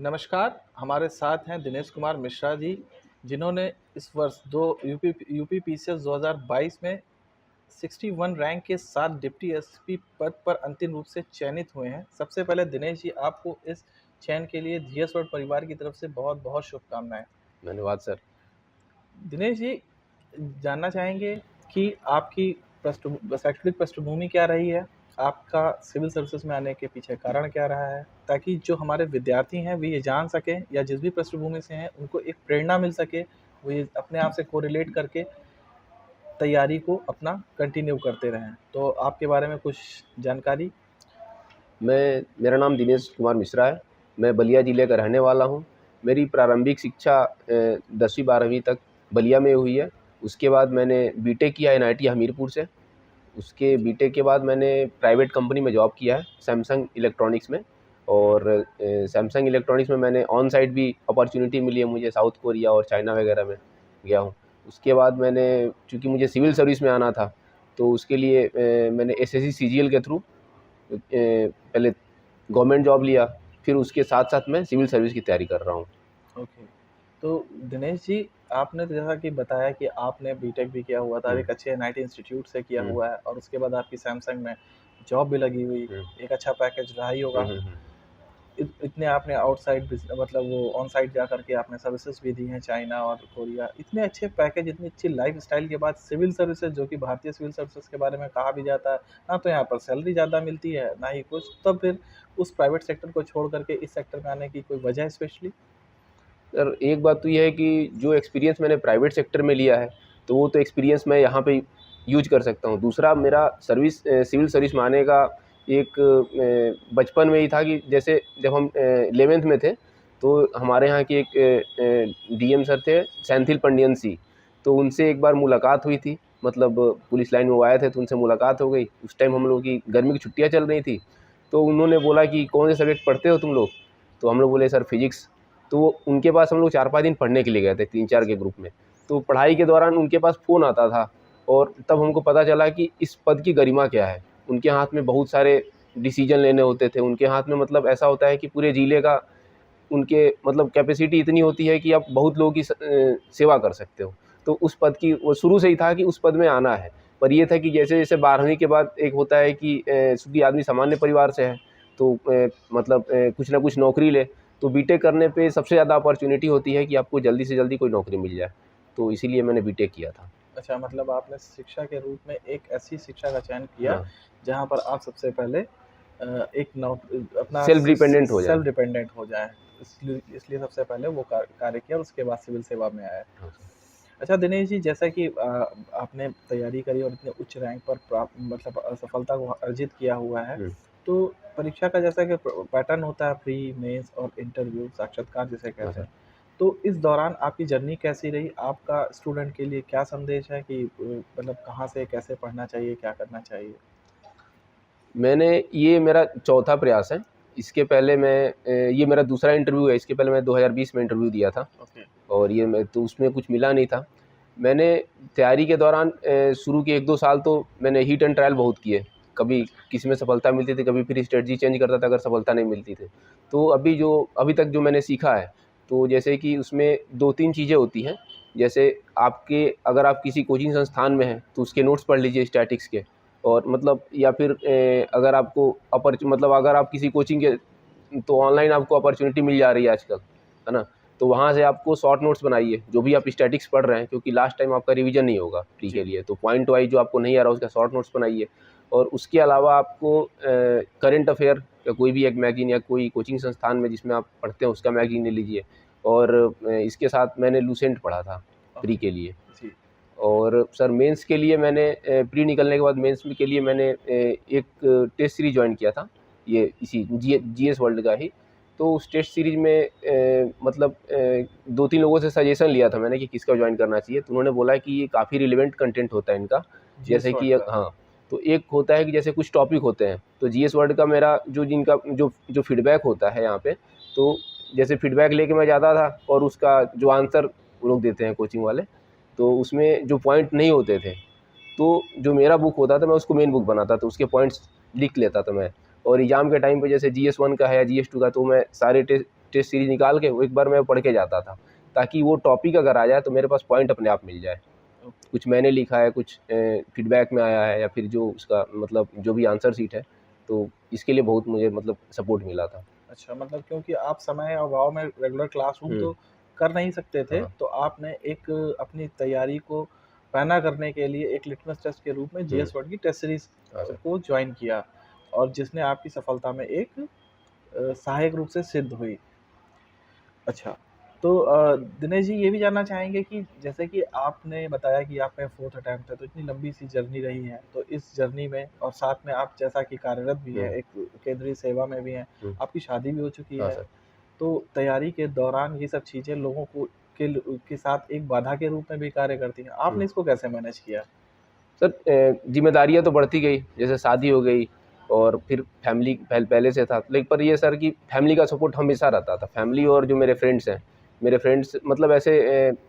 नमस्कार, हमारे साथ हैं दिनेश कुमार मिश्रा जी, जिन्होंने इस वर्ष दो यूपी पीसीएस 2022 में 61 रैंक के साथ डिप्टी एसपी पद पर अंतिम रूप से चयनित हुए हैं। सबसे पहले दिनेश जी, आपको इस चयन के लिए जीएस वर्ल्ड परिवार की तरफ से बहुत-बहुत शुभकामनाएँ। धन्यवाद सर। दिनेश जी, जानना चाहेंगे कि आपकी शैक्षणिक पृष्ठभूमि क्या रही है? आपका सिविल सर्विसेज़ में आने के पीछे कारण क्या रहा है? ताकि जो हमारे विद्यार्थी हैं, वो ये जान सकें या जिस भी पृष्ठभूमि से हैं, उनको एक प्रेरणा मिल सके, वो ये अपने आप से कोरिलेट करके तैयारी को अपना कंटिन्यू करते रहें। तो आपके बारे में कुछ जानकारी? मेरा नाम दिनेश कुमार मिश्रा है। मैं बलिया ज़िले का रहने वाला हूँ। मेरी प्रारंभिक शिक्षा 10वीं 12वीं तक बलिया में हुई है। उसके बाद मैंने बीटेक किया एनआईटी हमीरपुर से। उसके बीटेक के बाद मैंने प्राइवेट कंपनी में जॉब किया है, सैमसंग इलेक्ट्रॉनिक्स में। और सैमसंग इलेक्ट्रॉनिक्स में मैंने ऑन साइट भी अपॉर्चुनिटी मिली है मुझे, साउथ कोरिया और चाइना वगैरह में गया हूँ। उसके बाद मैंने, चूँकि मुझे सिविल सर्विस में आना था, तो उसके लिए मैंने एसएससी सीजीएल के थ्रू पहले गवर्नमेंट जॉब लिया, फिर उसके साथ-साथ मैं सिविल सर्विस की तैयारी कर रहा हूँ। ओके। तो दिनेश जी, आपने तो जैसा कि बताया कि आपने बीटेक भी किया हुआ था, हुँ, एक अच्छे एनआईटी इंस्टीट्यूट से किया हुँ, हुआ है और उसके बाद आपकी सैमसंग में जॉब भी लगी हुई, हुँ, एक अच्छा पैकेज रहा ही हुँ, होगा। हुँ, हुँ। इतने आपने आउटसाइड मतलब वो ऑन साइट जा करके आपने सर्विसेज भी दी हैं चाइना और कोरिया, इतने अच्छे पैकेज, इतनी अच्छी लाइफस्टाइल के बाद सिविल सर्विसेज, जो कि भारतीय सिविल सर्विसेज के बारे में कहा भी जाता है, ना तो यहाँ पर सैलरी ज़्यादा मिलती है ना ही कुछ, तब फिर उस प्राइवेट सेक्टर को छोड़ करके इस सेक्टर में आने की कोई वजह स्पेशली? सर, एक बात तो ये है कि जो एक्सपीरियंस मैंने प्राइवेट सेक्टर में लिया है, तो वो तो एक्सपीरियंस मैं यहाँ पे यूज़ कर सकता हूँ। दूसरा, मेरा सिविल सर्विस में आने का एक बचपन में ही था कि जैसे जब हम 11th में थे, तो हमारे यहाँ के एक डीएम सर थे, सेंथिल पंडियन सी। तो उनसे एक बार मुलाकात हुई थी, मतलब पुलिस लाइन में वो आए थे, तो उनसे मुलाकात हो गई। उस टाइम हम लोगों की गर्मी की छुट्टियाँ चल रही थी, तो उन्होंने बोला कि कौन से सब्जेक्ट पढ़ते हो तुम लोग? तो हम लोग बोले सर फिज़िक्स। तो उनके पास हम लोग 4-5 दिन पढ़ने के लिए गए थे, 3-4 के ग्रुप में। तो पढ़ाई के दौरान उनके पास फ़ोन आता था, और तब हमको पता चला कि इस पद की गरिमा क्या है। उनके हाथ में बहुत सारे डिसीज़न लेने होते थे। उनके हाथ में, मतलब ऐसा होता है कि पूरे ज़िले का, उनके मतलब कैपेसिटी इतनी होती है कि आप बहुत लोगों की सेवा कर सकते हो। तो उस पद की, वो शुरू से ही था कि उस पद में आना है। पर ये था कि जैसे-जैसे 12वीं के बाद एक होता है कि चूँकि आदमी सामान्य परिवार से है, तो मतलब कुछ ना कुछ नौकरी ले। तो बीटेक करने पे सबसे ज़्यादा अपॉर्च्युनिटी होती है कि आपको जल्दी से जल्दी कोई नौकरी मिल जाए। तो इसीलिए मैंने बीटेक किया था। अच्छा, मतलब आपने शिक्षा के रूप में एक ऐसी शिक्षा का चयन किया, हाँ, जहाँ पर आप सबसे पहले एक अपना सेल्फ डिपेंडेंट हो जाएँ। सेल्फ डिपेंडेंट हो जाएँ। इसलिए इसलिए सबसे पहले वो कार्य किया और उसके बाद सिविल सेवा में आए। हाँ सर। अच्छा दिनेश जी, जैसा कि आपने तैयारी करी और इतने उच्च रैंक पर मतलब सफलता को अर्जित किया हुआ है, हुँ, तो परीक्षा का जैसा कि पैटर्न होता है, प्री, मेंस और इंटरव्यू, साक्षात्कार जिसे हाँ कहते सर। हैं। तो इस दौरान आपकी जर्नी कैसी रही? आपका स्टूडेंट के लिए क्या संदेश है कि मतलब कहाँ से कैसे पढ़ना चाहिए, क्या करना चाहिए? ये मेरा चौथा प्रयास है। इसके पहले ये मेरा दूसरा इंटरव्यू है। इसके पहले मैं 2020 में इंटरव्यू दिया था, ओके। और ये मैं तो उसमें कुछ मिला नहीं था। मैंने तैयारी के दौरान शुरू के 1-2 साल तो मैंने हिट एंड ट्रायल बहुत किए। कभी किसी में सफलता मिलती थी, कभी फिर स्ट्रेटजी चेंज करता था अगर सफलता नहीं मिलती थी। तो अभी तक जो मैंने सीखा है, तो जैसे कि उसमें 2-3 चीज़ें होती हैं। जैसे अगर आप किसी कोचिंग संस्थान में हैं, तो उसके नोट्स पढ़ लीजिए स्टैटिक्स के। और मतलब, या फिर अगर आप किसी कोचिंग के, तो ऑनलाइन आपको अपॉर्च्युनिटी मिल जा रही है आजकल, है ना? तो वहाँ से आपको शॉर्ट नोट्स बनाइए, जो भी आप स्टैटिक्स पढ़ रहे हैं, क्योंकि लास्ट टाइम आपका रिवीजन नहीं होगा प्री के जी। लिए, तो पॉइंट वाइज़ जो आपको नहीं आ रहा, उसका शॉर्ट नोट्स बनाइए। और उसके अलावा आपको करंट अफ़ेयर या कोई भी एक मैगज़ीन या कोई कोचिंग संस्थान में जिसमें आप पढ़ते हैं, उसका मैगज़ीन ले लीजिए। और इसके साथ मैंने लूसेंट पढ़ा था प्री ओके। के लिए। जी। और सर, मेंस के लिए मैंने प्री निकलने के बाद मेंस के लिए मैंने एक टेस्ट सीरीज़ जॉइन किया था, ये इसी जीएस वर्ल्ड का ही। तो उस टेस्ट सीरीज़ में 2-3 लोगों से सजेशन लिया था मैंने कि किसका जॉइन करना चाहिए, तो उन्होंने बोला कि ये काफ़ी रिलेवेंट कंटेंट होता है इनका। जीएस जैसे वर्ल्ड कि का। हाँ, तो एक होता है कि जैसे कुछ टॉपिक होते हैं, तो जीएस वर्ल्ड का मेरा जो फीडबैक होता है यहाँ पे, तो जैसे फीडबैक लेके मैं जाता था, और उसका जो आंसर वो लोग देते हैं कोचिंग वाले, तो उसमें जो पॉइंट नहीं होते थे, तो जो मेरा बुक होता था, मैं उसको मेन बुक बनाता था, उसके पॉइंट्स लिख लेता था मैं। और एग्ज़ाम के टाइम पे जैसे जीएस 1 का है या जीएस 2 का, तो मैं सारे टेस्ट टेस्ट सीरीज निकाल के वो एक बार मैं पढ़ के जाता था, ताकि वो टॉपिक अगर आ जाए तो मेरे पास पॉइंट अपने आप मिल जाए। कुछ मैंने लिखा है, कुछ फीडबैक में आया है, या फिर जो उसका मतलब जो भी आंसर शीट है, तो इसके लिए बहुत मुझे मतलब सपोर्ट मिला था। अच्छा, मतलब क्योंकि आप समय अभाव में रेगुलर क्लासरूम तो कर नहीं सकते थे, हाँ। तो आपने एक अपनी तैयारी को पैना करने के लिए एक लिटमस टेस्ट के रूप में जीएस वर्ड की टेस्ट सीरीज हाँ सर। को ज्वाइन किया, और जिसने आपकी सफलता में एक सहायक रूप से सिद्ध हुई। अच्छा, तो दिनेश जी ये भी जानना चाहेंगे कि जैसे कि आपने बताया कि आपका 4th अटेम्प्ट है, तो इतनी लंबी सी जर्नी रही है, तो इस जर्नी में और साथ में आप जैसा कि कार्यरत भी हैं, एक केंद्रीय सेवा में भी हैं, आपकी शादी भी हो चुकी हाँ है, सर। तो तैयारी के दौरान ये सब चीज़ें लोगों को के साथ एक बाधा के रूप में भी कार्य करती हैं। आपने इसको कैसे मैनेज किया? सर ज़िम्मेदारियाँ तो बढ़ती गई, जैसे शादी हो गई, और फिर फैमिली पहले से था, लेकिन पर ये सर कि फैमिली का सपोर्ट हमेशा रहता था। फैमिली और जो मेरे फ्रेंड्स हैं, मेरे फ्रेंड्स मतलब ऐसे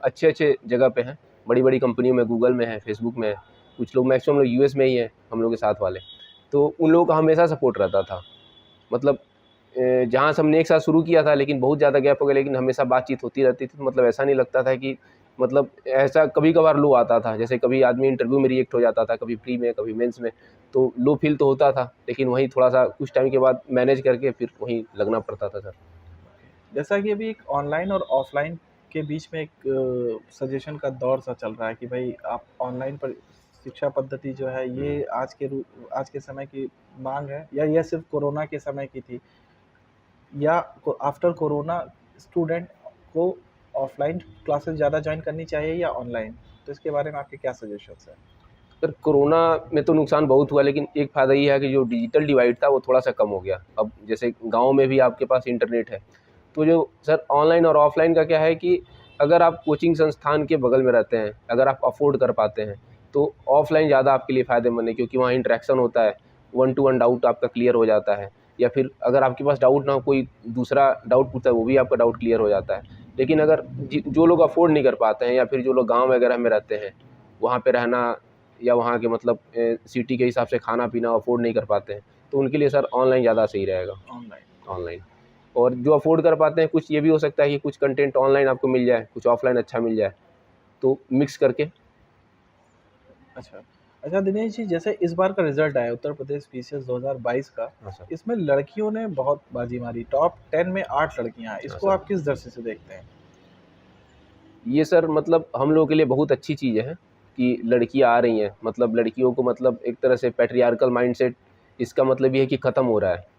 अच्छे-अच्छे जगह पे हैं, बड़ी-बड़ी कंपनियों में, गूगल में है, फेसबुक में है, कुछ लोग मैक्सिमम लोग यूएस में ही हैं, हम लोग के साथ वाले। तो उन लोगों का हमेशा सपोर्ट रहता था। मतलब जहाँ से हमने एक साथ शुरू किया था, लेकिन बहुत ज़्यादा गैप हो गया, लेकिन हमेशा बातचीत होती रहती थी, तो मतलब ऐसा नहीं लगता था कि मतलब ऐसा कभी-कभार लो आता था, जैसे कभी आदमी इंटरव्यू में रिजेक्ट हो जाता था, कभी प्री में, कभी मेंस में, तो लो फील तो होता था, लेकिन वहीं थोड़ा-सा कुछ टाइम के बाद मैनेज करके फिर वहीं लगना पड़ता था सर। जैसा कि अभी एक ऑनलाइन और ऑफलाइन के बीच में एक सजेशन का दौर सा चल रहा है कि भाई आप ऑनलाइन पर शिक्षा पद्धति जो है ये आज के समय की मांग है, या यह सिर्फ कोरोना के समय की थी, या आफ्टर कोरोना स्टूडेंट को ऑफलाइन क्लासेस ज़्यादा ज्वाइन करनी चाहिए या ऑनलाइन? तो इसके बारे में आपके क्या सजेशंस हैं? सर कोरोना में तो नुकसान बहुत हुआ, लेकिन एक फ़ायदा ये है कि जो डिजिटल डिवाइड था वो थोड़ा-सा कम हो गया। अब जैसे गाँव में भी आपके पास इंटरनेट है, तो जो सर ऑनलाइन और ऑफ़लाइन का क्या है कि अगर आप कोचिंग संस्थान के बगल में रहते हैं, अगर आप अफ़ोर्ड कर पाते हैं, तो ऑफ़लाइन ज़्यादा आपके लिए फ़ायदेमंद है, क्योंकि वहाँ इंटरेक्शन होता है, वन टू वन डाउट आपका क्लियर हो जाता है, या फिर अगर आपके पास डाउट ना हो, कोई दूसरा डाउट पूछता है, वो भी आपका डाउट क्लियर हो जाता है। लेकिन अगर जो लोग अफ़ोर्ड नहीं कर पाते हैं, या फिर जो लोग गाँव वगैरह में रहते हैं, वहाँ पे रहना, या वहाँ के मतलब सिटी के हिसाब से खाना-पीना अफ़ोर्ड नहीं कर पाते हैं, तो उनके लिए सर ऑनलाइन ज़्यादा सही रहेगा, ऑनलाइन। ऑनलाइन। और जो अफ़ोर्ड कर पाते हैं, कुछ ये भी हो सकता है कि कुछ कंटेंट ऑनलाइन आपको मिल जाए, कुछ ऑफ़लाइन अच्छा मिल जाए, तो मिक्स करके। अच्छा। अच्छा दिनेश जी, जैसे इस बार का रिज़ल्ट आया उत्तर प्रदेश पीसीएस 2022 का, हाँ सर। इसमें लड़कियों ने बहुत बाजी मारी। टॉप 10 में 8 लड़कियाँ हैं। हाँ इसको सर। आप किस दृष्टि से देखते हैं? ये सर मतलब हम लोगों के लिए बहुत अच्छी चीज़ है कि लड़कियाँ आ रही हैं, मतलब लड़कियों को मतलब एक तरह से पैट्रियार्कल माइंडसेट, इसका मतलब ये है कि ख़त्म हो रहा है।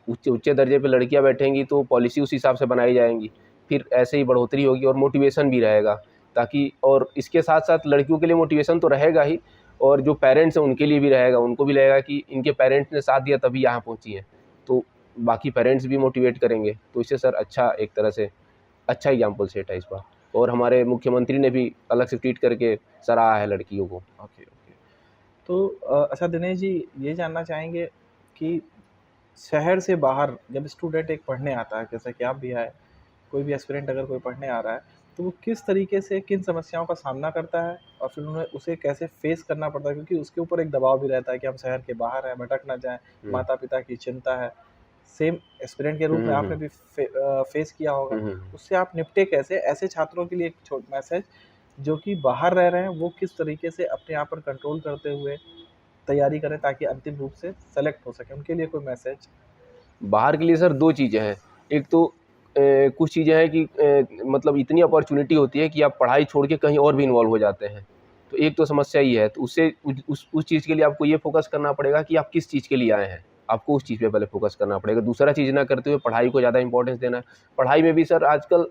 ऊँचे दर्जे पे लड़कियाँ बैठेंगी तो पॉलिसी उस हिसाब से बनाई जाएँगी, फिर ऐसे ही बढ़ोतरी होगी और मोटिवेशन भी रहेगा, ताकि और इसके साथ-साथ लड़कियों के लिए मोटिवेशन तो रहेगा ही, और जो पेरेंट्स हैं उनके लिए भी रहेगा, उनको भी लगेगा कि इनके पेरेंट्स ने साथ दिया तभी यहाँ पहुँची हैं, तो बाकी पेरेंट्स भी मोटिवेट करेंगे, तो इससे सर अच्छा एक तरह से अच्छा एग्ज़ाम्पल सेट है इस बार, और हमारे मुख्यमंत्री ने भी अलग से ट्वीट करके सराहा है लड़कियों को। Okay, okay. तो अच्छा दिनेश जी, ये जानना चाहेंगे कि शहर से बाहर जब स्टूडेंट एक पढ़ने आता है, जैसा कि आप भी आए, कोई भी एस्पिरेंट अगर कोई पढ़ने आ रहा है, तो वो किस तरीके से किन समस्याओं का सामना करता है और फिर उन्हें उसे कैसे फेस करना पड़ता है? क्योंकि उसके ऊपर एक दबाव भी रहता है कि हम शहर के बाहर हैं, भटक ना जाएँ, हुँ। माता-पिता की चिंता है। सेम एस्पिरेंट के हुँ, रूप में हुँ, आपने हुँ। भी फेस किया होगा। हुँ, हुँ, हुँ। उससे आप निपटे कैसे? ऐसे छात्रों के लिए एक मैसेज, जो कि बाहर रह रहे हैं, वो किस तरीके से अपने आप पर कंट्रोल करते हुए तैयारी करें ताकि अंतिम रूप से सेलेक्ट हो सकें? उनके लिए कोई मैसेज? बाहर के लिए सर 2 चीज़ें हैं। एक तो कुछ चीज़ें हैं कि मतलब इतनी अपॉर्च्युनिटी होती है कि आप पढ़ाई छोड़ के कहीं और भी इन्वॉल्व हो जाते हैं। तो एक तो समस्या ये है, तो उससे उस चीज़ के लिए आपको ये फ़ोकस करना पड़ेगा कि आप किस चीज़ के लिए आए हैं। आपको उस चीज़ पे पहले फ़ोकस करना पड़ेगा। दूसरा चीज़ ना करते हुए पढ़ाई को ज़्यादा इम्पोर्टेंस देना है। पढ़ाई में भी सर आजकल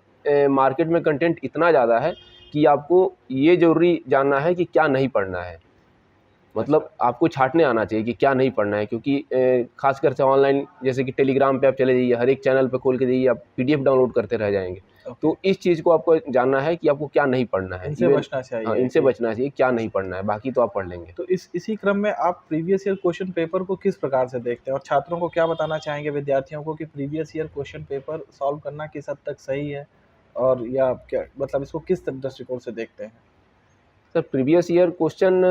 मार्केट में कंटेंट इतना ज़्यादा है कि आपको ये ज़रूरी जानना है कि क्या नहीं पढ़ना है। अच्छा। मतलब आपको छाँटने आना चाहिए कि क्या नहीं पढ़ना है, क्योंकि ख़ासकर से ऑनलाइन जैसे कि टेलीग्राम पे आप चले जाइए, हर एक चैनल पे खोल के जाइए, आप पीडीएफ डाउनलोड करते रह जाएँगे। ओके। तो इस चीज़ को आपको जानना है कि आपको क्या नहीं पढ़ना है। इनसे इवन बचना हाँ, चाहिए इनसे कि बचना चाहिए, क्या नहीं पढ़ना है, बाकी तो आप पढ़ लेंगे। तो इसी क्रम में आप प्रीवियस ईयर क्वेश्चन पेपर को किस प्रकार से देखते हैं? और छात्रों को क्या बताना चाहेंगे, विद्यार्थियों को, कि previous year question paper solve करना किस हद तक सही है? और या क्या मतलब इसको किस दृष्टिकोण से देखते हैं? सर प्रीवियस ईयर क्वेश्चन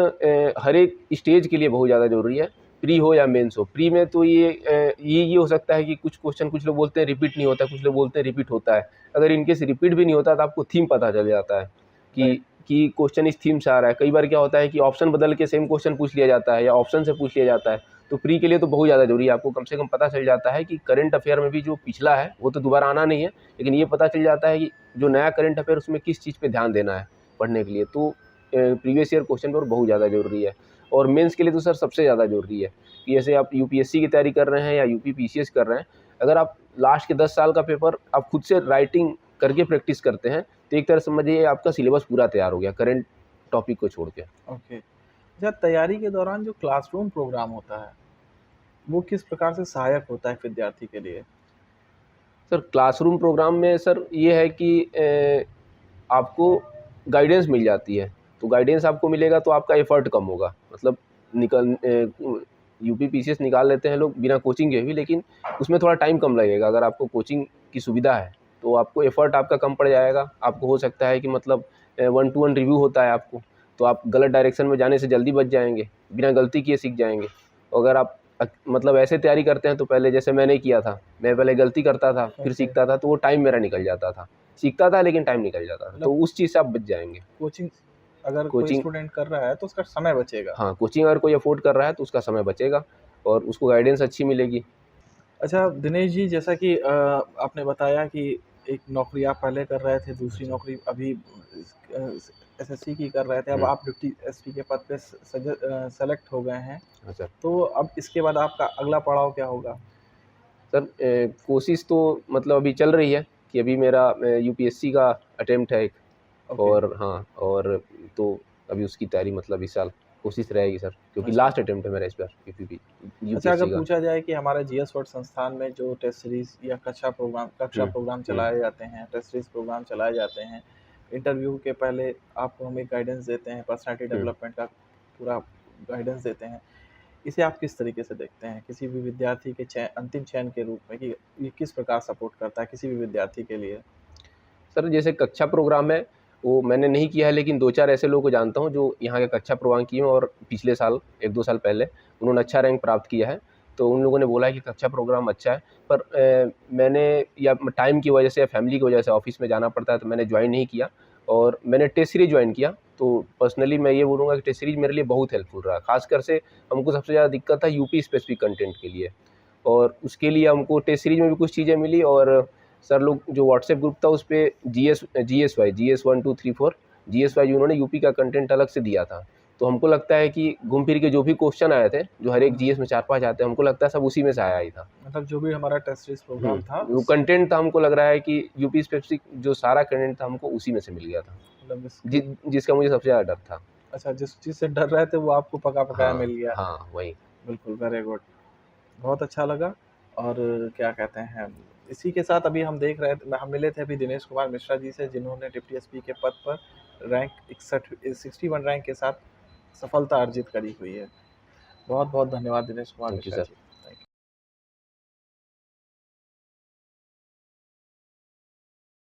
हर एक स्टेज के लिए बहुत ज़्यादा ज़रूरी है। प्री हो या मेंस हो। प्री में तो ये हो सकता है कि कुछ क्वेश्चन कुछ लोग बोलते हैं रिपीट नहीं होता है, कुछ लोग बोलते हैं रिपीट होता है। अगर इनकेस रिपीट भी नहीं होता तो आपको थीम पता चल जाता है कि राइट। कि क्वेश्चन इस थीम से आ रहा है। कई बार क्या होता है कि ऑप्शन बदल के सेम क्वेश्चन पूछ लिया जाता है या ऑप्शन से पूछ लिया जाता है। तो प्री के लिए तो बहुत ज़्यादा ज़रूरी है, आपको कम से कम पता चल जाता है कि करंट अफेयर में भी जो पिछला है वो तो दोबारा आना नहीं है, लेकिन ये पता चल जाता है कि जो नया करंट अफेयर उसमें किस चीज़ पे ध्यान देना है पढ़ने के लिए। तो प्रीवियस ईयर क्वेश्चन पेपर बहुत ज़्यादा ज़रूरी है। और मेंस के लिए तो सर सबसे ज़्यादा ज़रूरी है कि जैसे आप यूपीएससी की तैयारी कर रहे हैं या यूपी पीसीएस कर रहे हैं, अगर आप लास्ट के 10 साल का पेपर आप खुद से राइटिंग करके प्रैक्टिस करते हैं तो एक तरह समझिए आपका सिलेबस पूरा तैयार हो गया करंट टॉपिक को छोड़ के। ओके। अच्छा, तैयारी के दौरान जो क्लासरूम प्रोग्राम होता है, वो किस प्रकार से सहायक होता है एक विद्यार्थी के लिए? सर क्लासरूम प्रोग्राम में सर ये है कि आपको गाइडेंस मिल जाती है, तो गाइडेंस आपको मिलेगा तो आपका एफर्ट कम होगा। मतलब यूपी पीसीएस निकाल लेते हैं लोग बिना कोचिंग के भी, लेकिन उसमें थोड़ा टाइम कम लगेगा। अगर आपको कोचिंग की सुविधा है तो आपको एफर्ट आपका कम पड़ जाएगा। आपको हो सकता है कि मतलब 1 to 1 रिव्यू होता है आपको, तो आप गलत डायरेक्शन में जाने से जल्दी बच जाएंगे, बिना गलती किए सीख जाएंगे। अगर आप मतलब ऐसे तैयारी करते हैं तो पहले जैसे मैंने किया था, मैं पहले गलती करता था फिर ओके। सीखता था, तो वो टाइम मेरा निकल जाता था। सीखता था लेकिन टाइम निकल जाता था, तो मतलब उस चीज़ से आप बच जाएंगे। कोचिंग अगर कोई कोचिंग, स्टूडेंट कर रहा है तो उसका समय बचेगा। हाँ, कोचिंग अगर कोई अफोर्ड कर रहा है तो उसका समय बचेगा और उसको गाइडेंस अच्छी मिलेगी। अच्छा दिनेश जी, जैसा कि आपने बताया कि एक नौकरी आप पहले कर रहे थे, दूसरी अच्छा। नौकरी अभी एसएससी की कर रहे थे, अब हुँ। आप डिप्टी एसपी के पद पे सेलेक्ट हो गए हैं। हाँ सर। तो अब इसके बाद आपका अगला पड़ाव क्या होगा? सर कोशिश तो मतलब अभी चल रही है कि अभी मेरा यूपीएससी का अटेम्प्ट है एक। ओके। और हाँ, और तो अभी उसकी तैयारी मतलब इस साल कोशिश रहेगी सर, क्योंकि अच्छा। लास्ट अटेम्प्ट है मेरा इस बार अच्छा, अगर यूपीएससी का। पूछा जाए कि हमारे जीएस वर्ड संस्थान में जो टेस्ट सीरीज़ या कक्षा हुँ, प्रोग्राम हुँ, चलाए जाते हैं, टेस्ट सीरीज़ प्रोग्राम चलाए जाते हैं, इंटरव्यू के पहले आपको हम एक गाइडेंस देते हैं, पर्सनैलिटी हुँ। डेवलपमेंट का पूरा गाइडेंस देते हैं। इसे आप किस तरीके से देखते हैं? किसी भी विद्यार्थी के अंतिम चयन के रूप में कि ये किस प्रकार सपोर्ट करता है किसी भी विद्यार्थी के लिए? सर जैसे कक्षा प्रोग्राम है, वो मैंने नहीं किया है, लेकिन 2-4 ऐसे लोगों को जानता हूँ जो यहाँ के कक्षा प्रोग्राम किए हैं और पिछले साल 1-2 साल पहले उन्होंने अच्छा रैंक प्राप्त किया है। तो उन लोगों ने बोला है कि कक्षा प्रोग्राम अच्छा है, पर मैंने या टाइम की वजह से या फैमिली की वजह से ऑफ़िस में जाना पड़ता है, तो मैंने जॉइन नहीं किया और मैंने टेस्ट सीरीज़ जॉइन किया। तो पर्सनली मैं ये बोलूँगा कि टेस्ट सीरीज़ मेरे लिए बहुत हेल्पफुल रहा। ख़ासकर से हमको सबसे ज़्यादा दिक्कत था यूपी स्पेसिफ़िक कंटेंट के लिए, और उसके लिए हमको टेस्ट सीरीज़ में भी कुछ चीज़ें मिली। और सर लोग जो व्हाट्सएप ग्रुप था उस पे जीएस 1 2 3 4 जीएस वाई उन्होंने यूपी का कंटेंट अलग से दिया था। तो हमको लगता है कि घूम फिर के जो भी क्वेश्चन आए थे, जो हर एक हुँ, जीएस में 4-5 आते हैं, हमको लगता है सब उसी में से आया ही था। मतलब जो भी हमारा टेस्ट सीरीज़ प्रोग्राम था वो उससे कंटेंट था, हमको लग रहा है कि यूपी स्पेसिफिक जो सारा कंटेंट था हमको उसी में से मिल गया था। मतलब जि इसके जिसका मुझे सबसे ज़्यादा डर था। अच्छा, जिस चीज़ से डर रहे थे वो आपको पका-पकाया हाँ, मिल गया। हाँ, वही। बिल्कुल, वेरी गुड। बहुत अच्छा लगा। और क्या कहते हैं, इसी के साथ अभी हम देख रहे थे, हम मिले थे अभी दिनेश कुमार मिश्रा जी से, जिन्होंने डिप्टी एसपी के पद पर रैंक 61 रैंक के साथ सफलता अर्जित करी हुई है। बहुत-बहुत धन्यवाद Dinesh Kumar thank you Mishra sir. Ji.